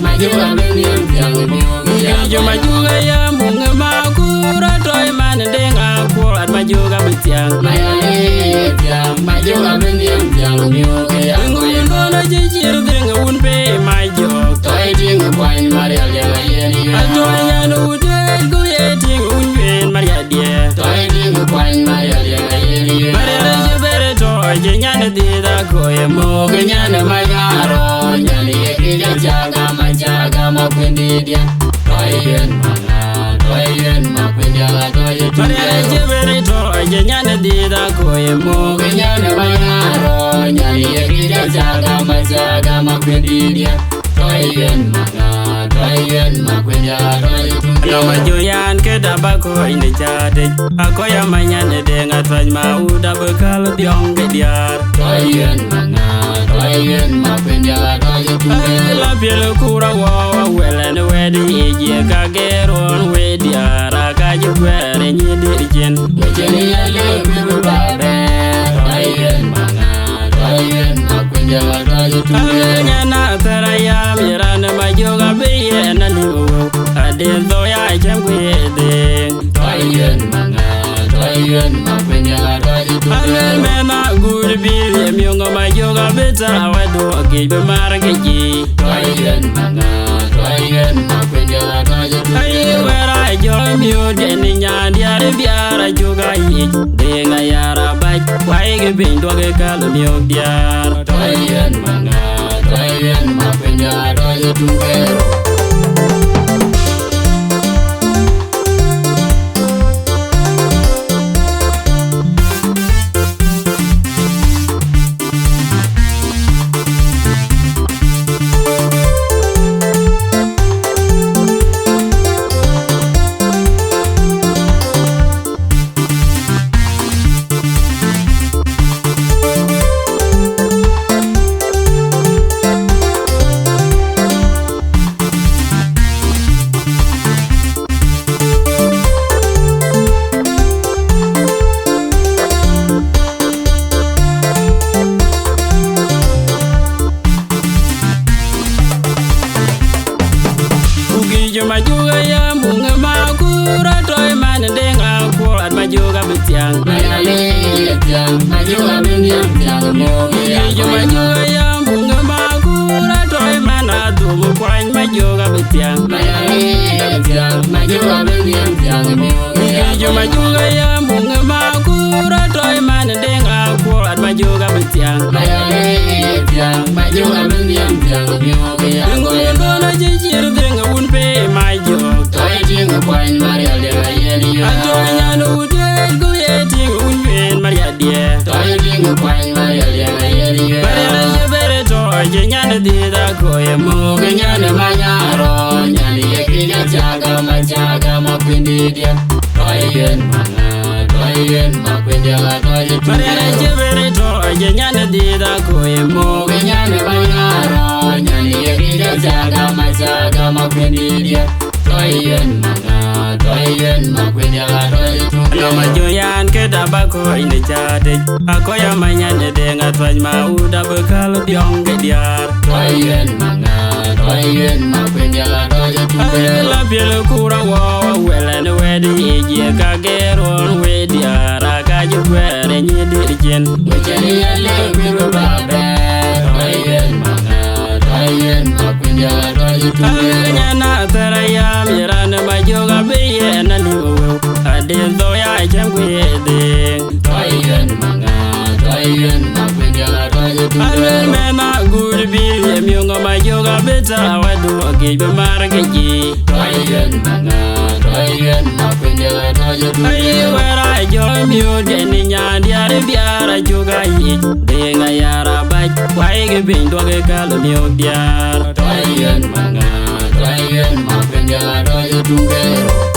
majuga benyam jang moga jo majuga ya munga makura toy man denga kuat majuga betiang mayale jang majuga benyam jang moga ngun kono jijir denga unpe majok toy ding boy maria yeni atoya no ude go yeting unwen maria die toy ding boy maria yeni maria jebere toy jenyane dida koye moga nyana mayaro nyani ekija jaga makwendidia toyen makwendia toyen maria jebere toy jenyane dida koye moga nyana mayaro nyani ekija jaga makwendidia toyen makwendia no majoyan ke dabako inde chate akoya manyane denga twaj mauda bekal dionge diar toyen makwendia la pielo kura wa welen wedi eje kageron wedi ara ka jwere nyidi jen mejeni yale biru babe toyen makwendia na taraya mirana majoga beye na liwo ade doya jangwede toyen makwendia ale mena gurbi myongo majoga beta wado agebe margeji toyen makwendia ayi wera joy mio deni nyandi are biara joga yi denga yara baj waige bindo ge kalo mio diar toyen makwendia tungero majuga ya munga makura toy man denga kuat majuga betiang mayale jang majuga benyam jang moga jo majuga ya munga makura toy man adu kwany majuga betiang mayale jang majuga benyam jang moga jo majuga ya munga makura toy man denga kuat majuga betiang mayale jang majuga benyam jang moga ngun kono jijir denga unpe majok toy ding boy maria yeni atoya no ude go yeting unwen maria die toy ding boy maria yeni maria jebere toy jenyane dida koye moga nyana mayaro nyani ekija jaga makwendidia toyen makwendia maria jebere toy jenyane dida koye moga nyana mayaro nyani ekija jaga makwendidia toyen makwendia no majoyan ke dabako inde chate akoya manyane denga twaj mauda bekal dionge diar toyen makwendia la pielo kura wa welen wedi eje kageron wedi ara ka jwere nyidi jen mejeni yale biru babe toyen makwendia na taraya mirana majoga beye na liwo ade doya jangwede toyen makwendia ale mena gurbi myongo majoga beta wado agebe margeji toyen makwendia ayi wera joy mio deni nyandi are biara joga yi denga yara baj waige bindo ge kalo mio diar toyen makwendia tungero